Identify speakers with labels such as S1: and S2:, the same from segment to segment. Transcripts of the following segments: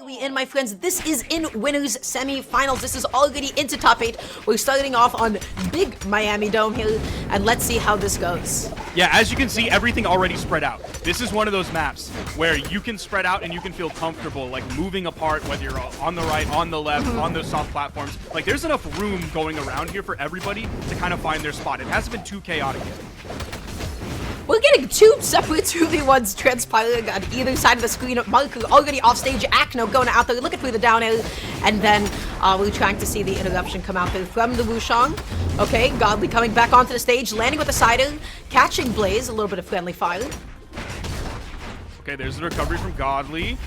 S1: we in, my friends. This is in winners semi-finals. This is already into top 8. We're starting off on big Miami Dome here, and let's see how this goes.
S2: Yeah, as you can see, everything already spread out. This is one of those maps where you can spread out and you can feel comfortable, like moving apart, whether you're on the right, on the left, on those soft platforms. Like, there's enough room going around here for everybody to kind of find their spot. It hasn't been too chaotic yet.
S1: We're getting two separate 2v1s transpiring on either side of the screen. Marker already off stage. Acno going out there, looking through the down air. And then we're trying to see the interruption come out there from the Wushang. Okay, Godly coming back onto the stage, landing with the side air, catching Blaze, a little bit of friendly fire.
S2: Okay, there's the recovery from Godly.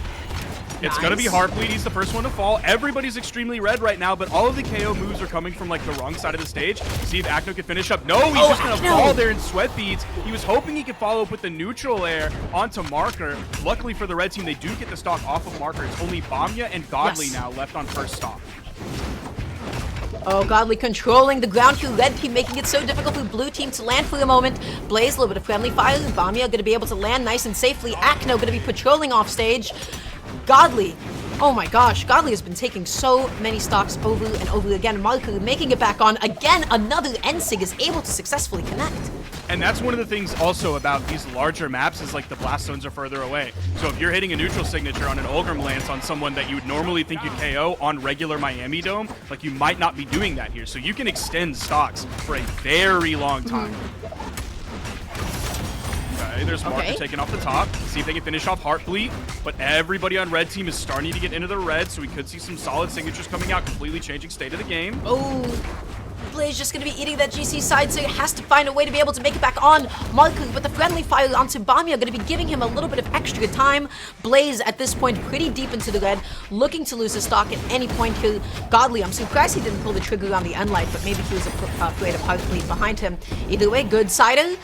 S2: It's
S1: Nice.
S2: going to be Heartbleat. He's the first one to fall. Everybody's extremely red right now, but all of the KO moves are coming from, like, the wrong side of the stage. See if Acno can finish up. No, he's just going to fall there in sweat beads. He was hoping he could follow up with the neutral air onto Marker. Luckily for the red team, they do get the stock off of Marker. It's only Bamya and Godly now left on first stock.
S1: Oh, Godly controlling the ground here. Red team making it so difficult for blue team to land for a moment. Blaze, a little bit of friendly fire. Bamya going to be able to land nice and safely. Acno going to be patrolling off stage. Godly, oh my gosh, Godly has been taking so many stocks over and over again. Marker making it back on. Again, another NSIG is able to successfully connect.
S2: And that's one of the things also about these larger maps is, like, the blast zones are further away. So if you're hitting a neutral signature on an Ulgrim lance on someone that you would normally think you'd KO on regular Miami Dome, like, you might not be doing that here. So you can extend stocks for a very long time. Okay, there's Marker taking off the top. See if they can finish off Heartbleat. But everybody on red team is starting to get into the red, so we could see some solid signatures coming out, completely changing state of the game.
S1: Oh, Blaze just going to be eating that GC side, so he has to find a way to be able to make it back on. Marker with the friendly fire onto Bamya, going to be giving him a little bit of extra time. Blaze at this point pretty deep into the red, looking to lose his stock at any point here. Godly, I'm surprised he didn't pull the trigger on the Unlight, but maybe he was afraid of Heartbleat behind him. Either way, good sider.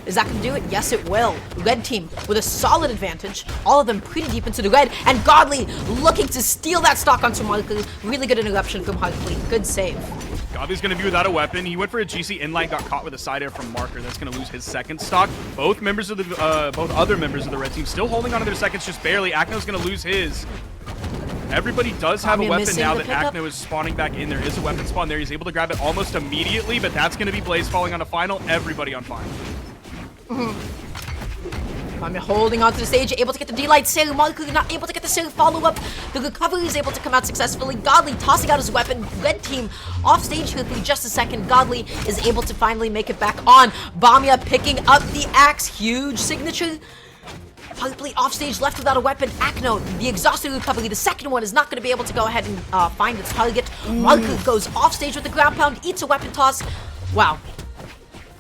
S1: Is that going to do it? Yes, it will. Red team with a solid advantage. All of them pretty deep into the red. And Godly looking to steal that stock onto Marker. Really good interruption from Heartbleat. Good save.
S2: Godly's going to be without a weapon. He went for a GC inline, got caught with a side air from Marker. That's going to lose his second stock. Both other members of the red team still holding on to their seconds just barely. Acno's going to lose his. Everybody does have a weapon now that Acno is spawning back in. There is a weapon spawn there. He's able to grab it almost immediately, but that's going to be Blaze falling on a final. Everybody on final.
S1: Bamya holding onto the stage, able to get the D-Light save. Marker not able to get the save follow-up. The recovery is able to come out successfully. Godly tossing out his weapon. Red team off stage here for just a second. Godly is able to finally make it back on. Bamya picking up the axe. Huge signature. Heartbleat off stage, left without a weapon. Acno, the exhausted recovery. The second one is not going to be able to go ahead and find its target. Marker goes off stage with the ground pound, eats a weapon toss. Wow.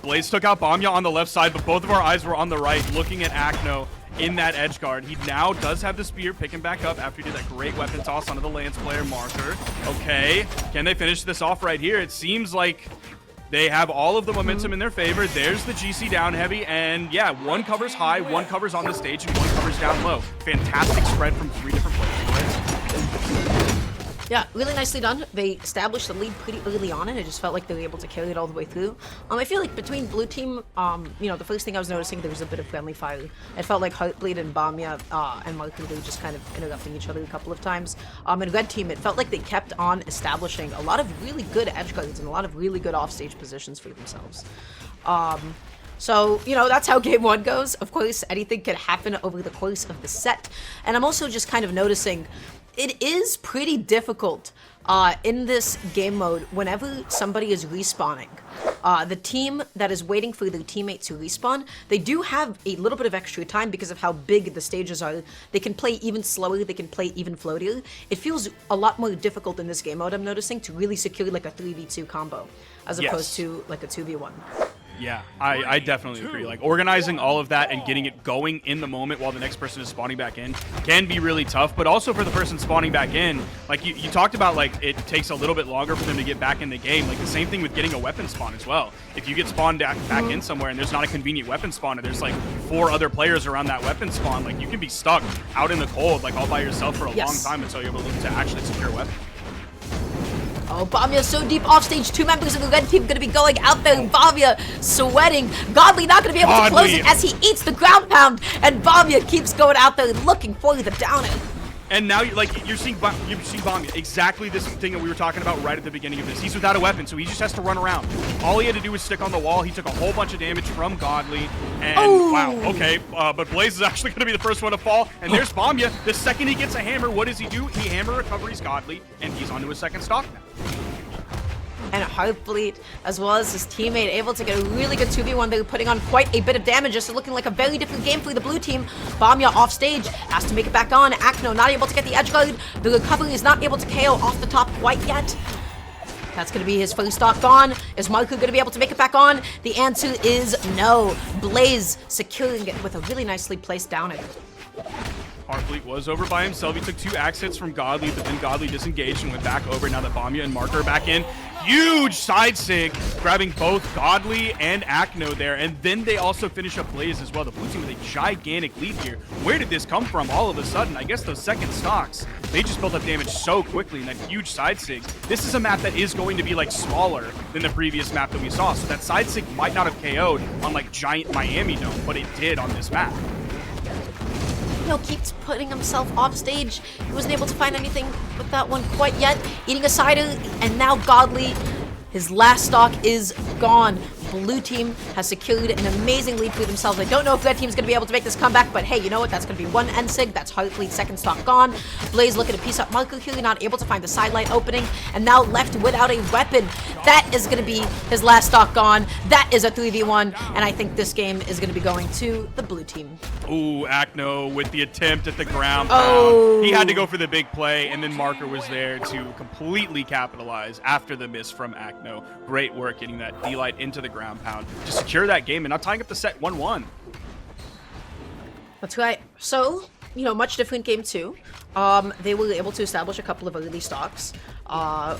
S2: Blaze took out Bamya on the left side, but both of our eyes were on the right, looking at Acno in that edge guard. He now does have the spear, picking back up after he did that great weapon toss onto the Lance player. Marker. Okay, can they finish this off right here? It seems like they have all of the momentum in their favor. There's the GC down heavy, and yeah, one covers high, one covers on the stage, and one covers down low. Fantastic spread from 3 different players.
S1: Yeah, really nicely done. They established the lead pretty early on, and it just felt like they were able to carry it all the way through. I feel like between blue team, you know, the first thing I was noticing, there was a bit of friendly fire. It felt like Heartbleat and Bamya and Marker were just kind of interrupting each other a couple of times. And red team, it felt like they kept on establishing a lot of really good edge guards and a lot of really good offstage positions for themselves. So, you know, that's how game 1 goes. Of course, anything can happen over the course of the set. And I'm also just kind of noticing it is pretty difficult in this game mode whenever somebody is respawning. The team that is waiting for their teammate to respawn, they do have a little bit of extra time because of how big the stages are. They can play even slower, they can play even floatier. It feels a lot more difficult in this game mode, I'm noticing, to really secure like a 3v2 combo as opposed to like a 2v1.
S2: Yeah, I definitely agree. Like, organizing all of that and getting it going in the moment while the next person is spawning back in can be really tough, but also for the person spawning back in, like you talked about, like, it takes a little bit longer for them to get back in the game. Like, the same thing with getting a weapon spawn as well. If you get spawned back in somewhere and there's not a convenient weapon spawn and there's like 4 other players around that weapon spawn, like, you can be stuck out in the cold, like, all by yourself for a long time until you're able to actually secure a weapon.
S1: Oh, Bamya so deep off stage. 2 members of the red team going to be going out there. Bamya sweating. Godly not going to be able to close it as he eats the ground pound. And Bamya keeps going out there looking for the downer.
S2: And now you're seeing Bamya, exactly this thing that we were talking about right at the beginning of this. He's without a weapon, so he just has to run around. All he had to do was stick on the wall. He took a whole bunch of damage from Godly, and wow, okay. But Blaze is actually going to be the first one to fall. And there's Bamya. The second he gets a hammer, what does he do? He hammer recoveries Godly, and he's onto his second stock now.
S1: And Heartbleat, as well as his teammate, able to get a really good 2v1. They're putting on quite a bit of damage. This is looking like a very different game for the blue team. Bamya off stage, has to make it back on. Acno not able to get the edge guard. The recovery is not able to KO off the top quite yet. That's going to be his first stock gone. Is Marco going to be able to make it back on? The answer is no. Blaze securing it with a really nicely placed down air.
S2: Heartbleat was over by himself. He took 2 axe hits from Godly, but then Godly disengaged and went back over. Now that Bamya and Marker are back in. Huge side sig, grabbing both Godly and Acno there. And then they also finish up Blaze as well. The blue team with a gigantic lead here. Where did this come from all of a sudden? I guess those second stocks, they just built up damage so quickly in that huge side sig. This is a map that is going to be like smaller than the previous map that we saw. So that side sig might not have KO'd on like giant Miami Dome, but it did on this map.
S1: Keeps putting himself off stage. He wasn't able to find anything with that one quite yet. Eating a cider, and now Godly, his last stock is gone. Blue team has secured an amazing lead for themselves. I don't know if red team's going to be able to make this comeback, but hey, you know what? That's going to be one NSIG. That's Heartbleat's second stock gone. Blaze looking to piece up Marco here, not able to find the sideline opening, and now left without a weapon. That is going to be his last stock gone. That is a 3v1, and I think this game is going to be going to the blue team.
S2: Ooh, Acno with the attempt at the ground pound. He had to go for the big play, and then Marker was there to completely capitalize after the miss from Acno. Great work getting that D-Light into the ground pound to secure that game and not tying up the set 1-1.
S1: That's right. So, much different game too. They were able to establish a couple of early stocks.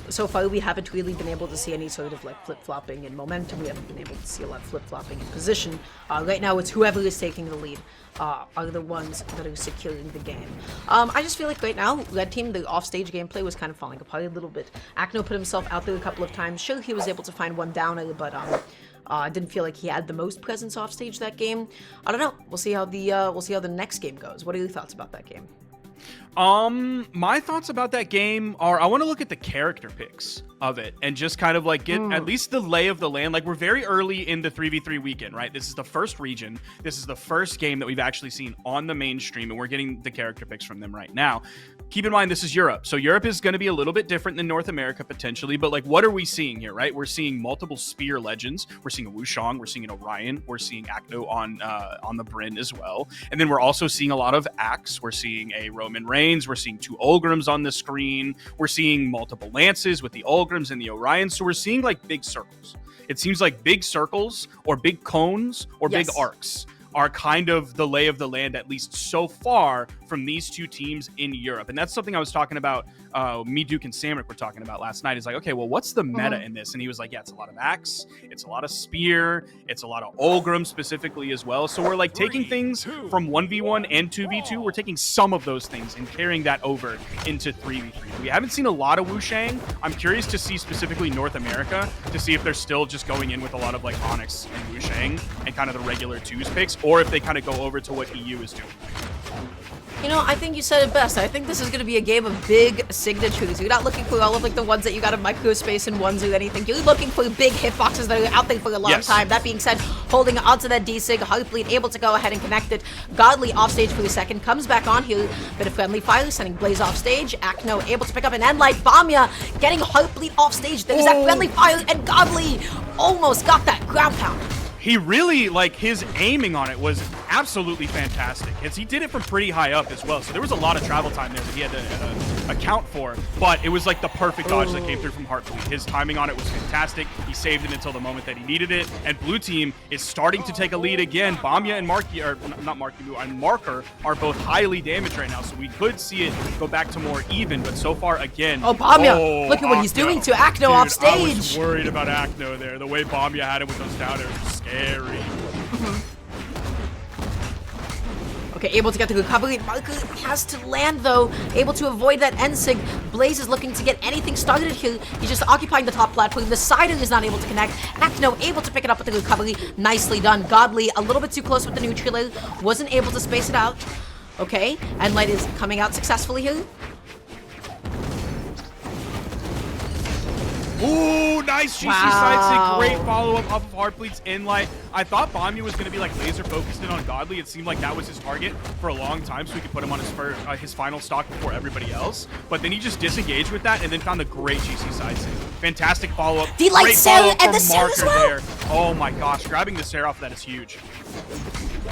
S1: So far, we haven't really been able to see any sort of like flip-flopping in momentum. We haven't been able to see a lot of flip-flopping in position. Right now, it's whoever is taking the lead are the ones that are securing the game. I just feel like right now, red team, the off-stage gameplay was kind of falling apart a little bit. Acno put himself out there a couple of times. Sure, he was able to find one downer, but I didn't feel like he had the most presence off stage that game. I don't know. We'll see how the next game goes. What are your thoughts about that game?
S2: My thoughts about that game are I want to look at the character picks of it and just kind of like get at least the lay of the land. Like, we're very early in the 3v3 weekend, right? This is the first region. This is the first game that we've actually seen on the mainstream, and we're getting the character picks from them right now. Keep in mind, this is Europe. So Europe is going to be a little bit different than North America potentially, but like, what are we seeing here, right? We're seeing multiple spear legends. We're seeing a Wushang. We're seeing an Orion. We're seeing Acno on the Bryn as well. And then we're also seeing a lot of Axe. We're seeing a Roman Reigns. We're seeing 2 Ulgrims on the screen. We're seeing multiple Lances with the Ulgrims and the Orions. So we're seeing like big circles. It seems like big circles or big cones or big arcs are kind of the lay of the land, at least so far, from these 2 teams in Europe. And that's something I was talking about, me, Duke, and Samric were talking about last night. Is like, okay, well, what's the meta in this? And he was like, yeah, it's a lot of Axe, it's a lot of Spear, it's a lot of Ulgrim specifically as well. So we're like taking things from 1v1 and 2v2, we're taking some of those things and carrying that over into 3v3. We haven't seen a lot of Wushang. I'm curious to see specifically North America, to see if they're still just going in with a lot of like Onyx and Wushang and kind of the regular 2s picks, or if they kind of go over to what EU is doing.
S1: I think you said it best. I think this is going to be a game of big signatures. You're not looking for all of like the ones that you got in microspace and ones or anything. You're looking for big hitboxes that are out there for a long time. That being said, holding onto that D-Sig, Heartbleat able to go ahead and connect it. Godly off stage for a second, comes back on here. Bit of friendly fire, sending Blaze off stage. Acno able to pick up an Endlight. Bamya getting Heartbleat off stage. There's that friendly fire, and Godly almost got that ground pound.
S2: He really, like, his aiming on it was absolutely fantastic. He did it from pretty high up as well, so there was a lot of travel time there that he had to account for, but it was like the perfect dodge that came through from Heartbleat. His timing on it was fantastic. He saved it until the moment that he needed it, and blue team is starting to take a lead again. Bamya and Marker are both highly damaged right now, so we could see it go back to more even, but so far, again...
S1: Oh, Bamya! Look at what he's doing to Acno off stage!
S2: I was worried about Acno there. The way Bamya had it with those down airs was scary.
S1: Okay, able to get the recovery. Marker has to land, though. Able to avoid that NSIG. Blaze is looking to get anything started here. He's just occupying the top platform. The Sider is not able to connect. Acno able to pick it up with the recovery. Nicely done. Godly a little bit too close with the neutral. Wasn't able to space it out. Okay, and Light is coming out successfully here.
S2: Ooh, nice GC side. Great follow-up off of Heartbleat's inlight. I thought Bamya was going to be like laser focused in on Godly. It seemed like that was his target for a long time, so we could put him on his final stock before everybody else. But then he just disengaged with that and then found the great GC side save. Fantastic follow-up.
S1: Great follow-up and the Sarah as well.
S2: There. Oh my gosh, grabbing the Sarah off that is huge.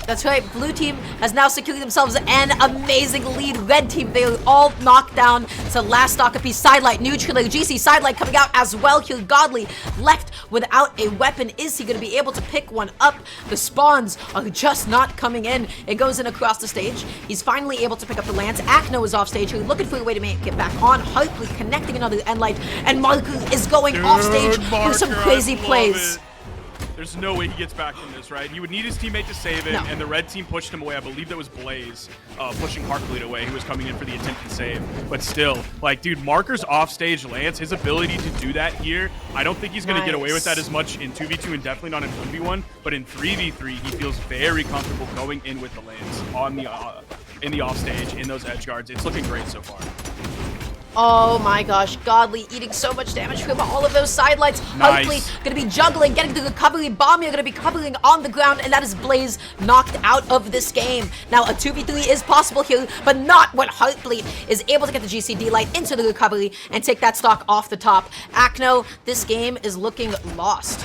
S1: That's right, blue team has now secured themselves an amazing lead. Red team, they are all knocked down to last stock apiece. Sidelight, neutral, GC Sidelight coming out as well here. Godly left without a weapon. Is he going to be able to pick one up? The spawns are just not coming in. It goes in across the stage. He's finally able to pick up the lance. Acno is off stage here, looking for a way to make it back on. Heartbleat connecting another endlight, and Marku is going off stage with some crazy plays.
S2: There's no way he gets back from this, right? He would need his teammate to save it, and the red team pushed him away. I believe that was Blaze pushing Heartbleat away, who was coming in for the attempted save. But still, like, dude, Marker's offstage lance, his ability to do that here, I don't think he's going to get away with that as much in 2v2 and definitely not in 1v1. But in 3v3, he feels very comfortable going in with the lance on the in the offstage, in those edge guards. It's looking great so far.
S1: Oh my gosh, Godly eating so much damage from all of those sidelights.
S2: Nice.
S1: Heartbleat gonna be juggling, getting the recovery. Bamya gonna be covering on the ground, and that is Blaze knocked out of this game. Now a 2v3 is possible here, but not when Heartbleat is able to get the GCD light into the recovery and take that stock off the top. Acno, this game is looking lost.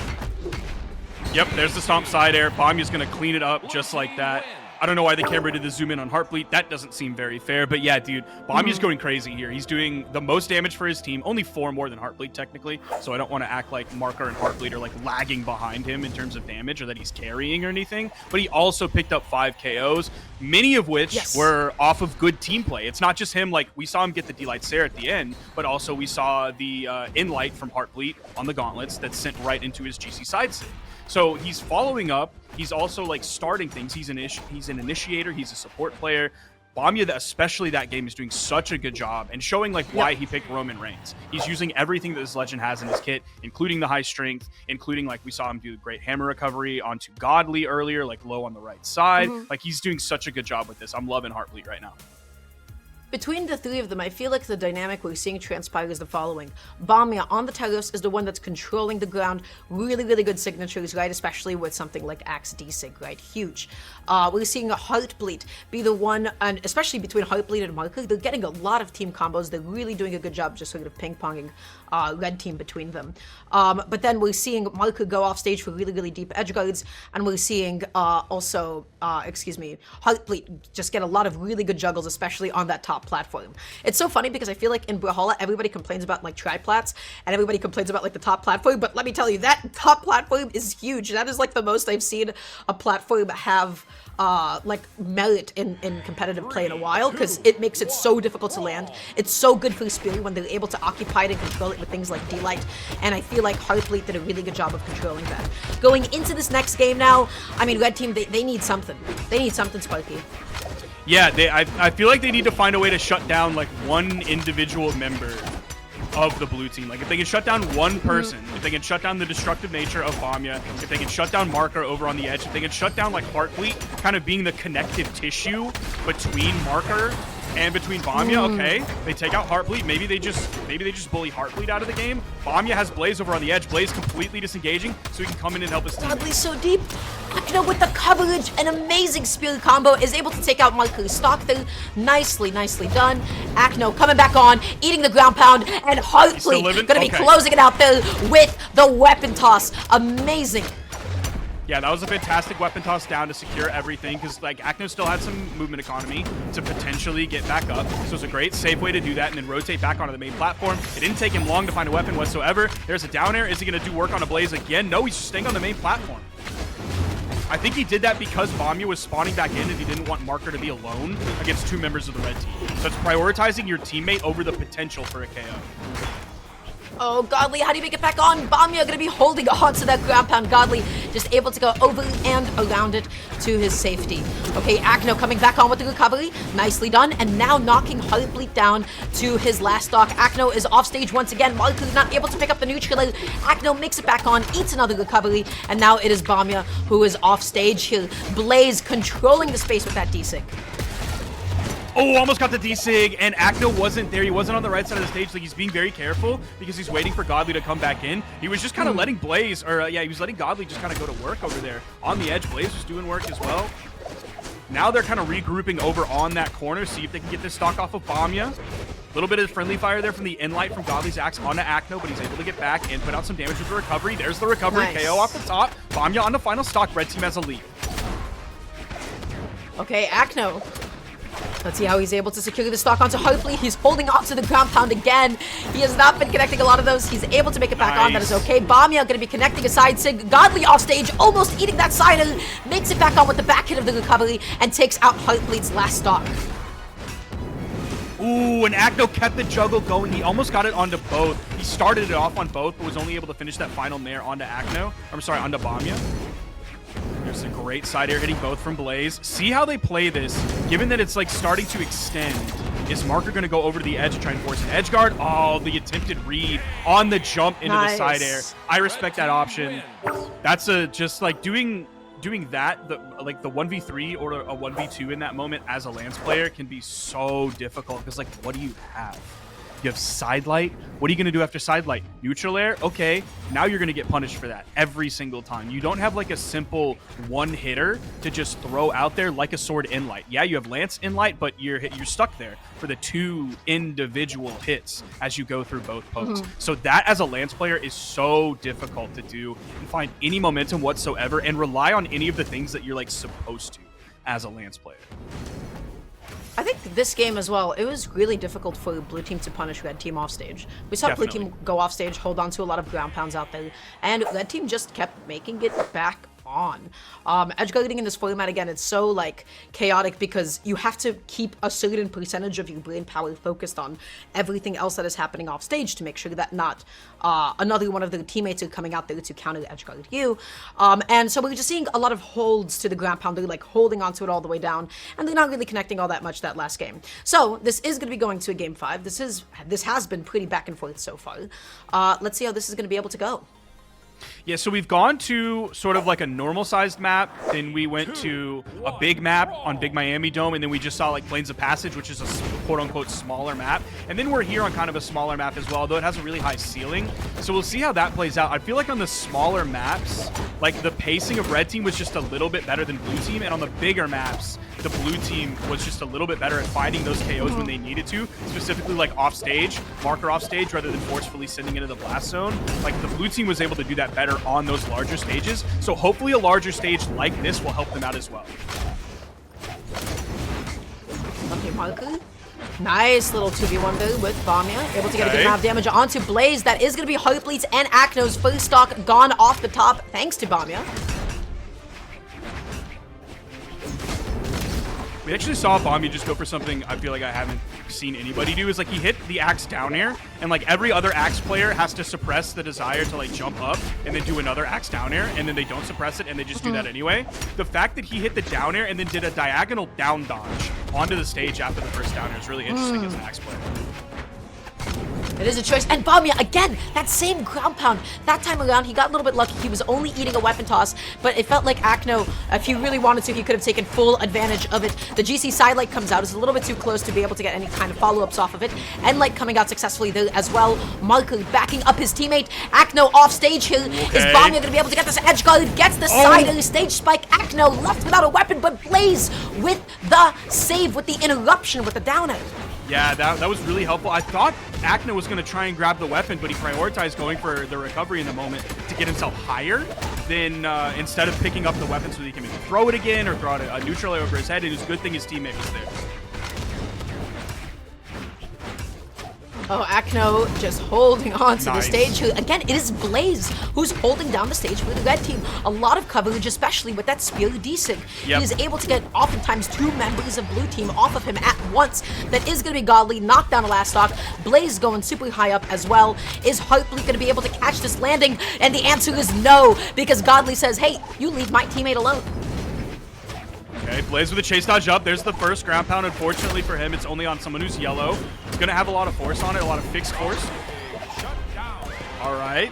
S2: Yep, there's the stomp side air. Bamya's gonna clean it up just like that. I don't know why the camera did the zoom in on Heartbleat. That doesn't seem very fair. But yeah, dude, Bamya's going crazy here. He's doing the most damage for his team. Only 4 more than Heartbleat, technically. So I don't want to act like Marker and Heartbleat are like lagging behind him in terms of damage or that he's carrying or anything. But he also picked up 5 KOs, many of which were off of good team play. It's not just him. Like, we saw him get the D-Light Sarah at the end, but also we saw the in-light from Heartbleat on the gauntlets that sent right into his GC side save. So he's following up. He's also like starting things. He's an initiator. He's a support player. Bamya, especially that game, is doing such a good job and showing like why he picked Roman Reigns. He's using everything that this legend has in his kit, including the high strength, including like we saw him do the great hammer recovery onto Godly earlier, like low on the right side. Like he's doing such a good job with this. I'm loving Heartbleat right now.
S1: Between the 3 of them, I feel like the dynamic we're seeing transpire is the following. Bamya on the terrace is the one that's controlling the ground. Really, really good signatures, right? Especially with something like Axe D-Sig, right? Huge. We're seeing a Heartbleat be the one, and especially between Heartbleat and Marker, they're getting a lot of team combos. They're really doing a good job just sort of ping-ponging red team between them. But then we're seeing Marker go off stage for really, really deep edge guards, and we're seeing Heartbleat just get a lot of really good juggles, especially on that top platform. It's so funny because I feel like in Brawlhalla, everybody complains about like triplats, and everybody complains about like the top platform, but let me tell you, that top platform is huge. That is like the most I've seen a platform have like merit in competitive play in a while, because it makes it so difficult to land. It's so good for Spirit when they're able to occupy it and control it with things like D-Light, and I feel like Heartbleat did a really good job of controlling that. Going into this next game now, I mean, red team, they need something. They need something, Sparky.
S2: Yeah, I feel like they need to find a way to shut down like one individual member of the blue team. Like if they can shut down one person, if they can shut down the destructive nature of Bamya, if they can shut down Marker over on the edge, if they can shut down like Heartbleat, kind of being the connective tissue between Marker and between Bamya, okay, they take out Heartbleat. Maybe they just bully Heartbleat out of the game. Bamya has Blaze over on the edge. Blaze completely disengaging, so he can come in and help his team.
S1: Godly's so deep. Acno with the coverage, an amazing Spirit combo, is able to take out Marker. Stock through, nicely done. Acno coming back on, eating the ground pound, and Heartbleat gonna be closing it out there with the weapon toss. Amazing.
S2: Yeah, that was a fantastic weapon toss down to secure everything, because like Acno still had some movement economy to potentially get back up. So it's a great safe way to do that and then rotate back onto the main platform. It didn't take him long to find a weapon whatsoever. There's a down air. Is he going to do work on a Blaze again? No, he's just staying on the main platform. I think he did that because Bamya was spawning back in and he didn't want Marker to be alone against 2 members of the red team. So it's prioritizing your teammate over the potential for a KO.
S1: Oh, Godly, how do you make it back on? Bamya gonna be holding on to that ground pound. Godly just able to go over and around it to his safety. Okay, Acno coming back on with the recovery. Nicely done. And now knocking Heartbleat down to his last stock. Acno is off stage once again. Marker not able to pick up the neutral. Acno makes it back on, eats another recovery, and now it is Bamya who is off stage here. Blaze controlling the space with that D-Sig.
S2: Oh, almost got the D-Sig, and Acno wasn't there. He wasn't on the right side of the stage. Like, he's being very careful because he's waiting for Godly to come back in. He was just kind of letting Blaze, or yeah, he was letting Godly just kind of go to work over there. On the edge, Blaze was doing work as well. Now they're kind of regrouping over on that corner, see if they can get this stock off of Bamya. A little bit of friendly fire there from the Inlight from Godly's axe onto Acno, but he's able to get back and put out some damage with the recovery. There's the recovery,
S1: Nice.
S2: KO off the top. Bamya on the final stock. Red team has a lead.
S1: Okay, Acno. Let's see how he's able to secure the stock onto Heartbleat. He's holding on to the ground pound again. He has not been connecting a lot of those. He's able to make it back on. That is okay. Bamya going to be connecting a side sig. Godly off stage, almost eating that side and makes it back on with the back hit of the recovery and takes out Heartbleat's last stock.
S2: Ooh, and Acno kept the juggle going. He almost got it onto both. He started it off on both, but was only able to finish that final nair onto Acno. I'm sorry, onto Bamya. There's a great side air hitting both from Blaze. See how they play this. Given that it's like starting to extend, is Marker going to go over to the edge and try and force an edge guard? Oh, the attempted read on the jump into the side air. I respect that option. That's just like doing that, like the 1v3 or a 1v2 in that moment as a Lance player can be so difficult because like, what do you have? You have Sidelight. What are you going to do after Sidelight? Neutral air? Okay, now you're going to get punished for that every single time. You don't have like a simple one hitter to just throw out there like a Sword Inlight. Yeah, you have Lance Inlight, but you're stuck there for the 2 individual hits as you go through both pokes. So that as a Lance player is so difficult to do and find any momentum whatsoever and rely on any of the things that you're like supposed to as a Lance player.
S1: I think this game as well, it was really difficult for Blue Team to punish Red Team off stage. We saw
S2: Definitely.
S1: Blue Team go off stage, hold on to a lot of ground pounds out there, and Red Team just kept making it back on. Edge guarding in this format, again, it's so like chaotic because you have to keep a certain percentage of your brain power focused on everything else that is happening off stage to make sure that not another one of their teammates are coming out there to counter edge guard you. And so we're just seeing a lot of holds to the ground pound. They're like holding onto it all the way down, and they're not really connecting all that much that last game. So this is going to be going to a game 5. This has been pretty back and forth so far. Let's see how this is going to be able to go.
S2: Yeah, so we've gone to sort of like a normal-sized map, then we went to a big map on Big Miami Dome, and then we just saw like Plains of Passage, which is a quote-unquote smaller map. And then we're here on kind of a smaller map as well, though it has a really high ceiling. So we'll see how that plays out. I feel like on the smaller maps, like the pacing of Red Team was just a little bit better than Blue Team, and on the bigger maps, the Blue Team was just a little bit better at finding those KOs when they needed to, specifically like off stage, Marker off stage, rather than forcefully sending into the blast zone. Like the Blue Team was able to do that better on those larger stages. So hopefully a larger stage like this will help them out as well.
S1: Okay, Marker. Nice little 2v1 there with Bamya. Able to get a good amount of damage onto Blaze. That is going to be Heartbleat's and Acno's first stock gone off the top, thanks to Bamya.
S2: We actually saw Bamya just go for something I feel like I haven't seen anybody do, is like he hit the axe down air, and like every other axe player has to suppress the desire to like jump up and then do another axe down air, and then they don't suppress it and they just do that anyway. The fact that he hit the down air and then did a diagonal down dodge onto the stage after the first down air is really interesting as an axe player.
S1: It is a choice. And Bamya, again, that same ground pound. That time around, he got a little bit lucky. He was only eating a weapon toss, but it felt like Acno, if he really wanted to, he could have taken full advantage of it. The GC sidelight comes out. It's a little bit too close to be able to get any kind of follow-ups off of it. And like coming out successfully there as well. Marker backing up his teammate. Acno off stage here. Is Bamya going to be able to get this edge guard? Gets the side of the stage spike. Acno left without a weapon, but Blaze with the save, with the interruption, with the down air.
S2: Yeah, that was really helpful. I thought Acno was going to try and grab the weapon, but he prioritized going for the recovery in the moment to get himself higher than instead of picking up the weapon so that he can maybe throw it again or throw out a neutral air over his head. It was a good thing his teammate was there.
S1: Oh, Acno just holding on to
S2: Nice.
S1: the stage. Again, it is Blaze who's holding down the stage for the red team. A lot of coverage, especially with that spear desync.
S2: Yep.
S1: He is able to get oftentimes 2 members of blue team off of him at once. That is going to be Godly, knock down a last stock. Blaze going super high up as well. Is Heartbleat going to be able to catch this landing? And the answer is no, because Godly says, hey, you leave my teammate alone.
S2: Okay, Blaze with a chase dodge up. There's the first ground pound. Unfortunately for him, it's only on someone who's yellow. He's going to have a lot of force on it, a lot of fixed force. All right.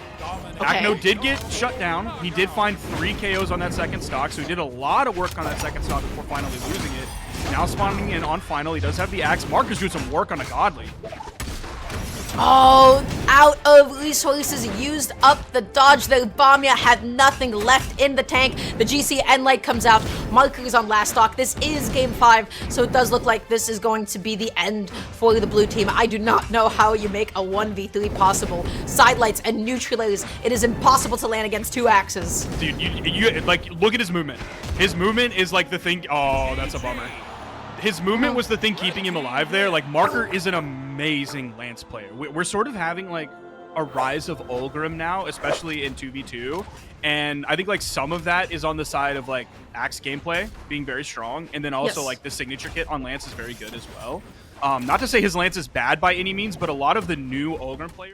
S1: Okay.
S2: Acno did get shut down. He did find 3 KOs on that second stock, so he did a lot of work on that second stock before finally losing it. now spawning in on Final. He does have the Axe. Mark is doing some work on a Godly.
S1: Oh, out of resources, used up the dodge there. Bamya had nothing left in the tank. The GC end light comes out. Marker is on last stock. This is game 5, so it does look like this is going to be the end for the blue team. I do not know how you make a 1v3 possible. Sidelights and neutralize. It is impossible to land against 2 axes.
S2: Dude, you like, look at his movement. His movement is like the thing. Oh, that's a bummer. His movement was the thing keeping him alive there. Like, Marker is an amazing Lance player. We're sort of having, like, a rise of Ulgrim now, especially in 2v2. And I think, like, some of that is on the side of, like, Axe gameplay being very strong. And then also, like, the signature kit on Lance is very good as well. Not to say his Lance is bad by any means, but a lot of the new Ulgrim players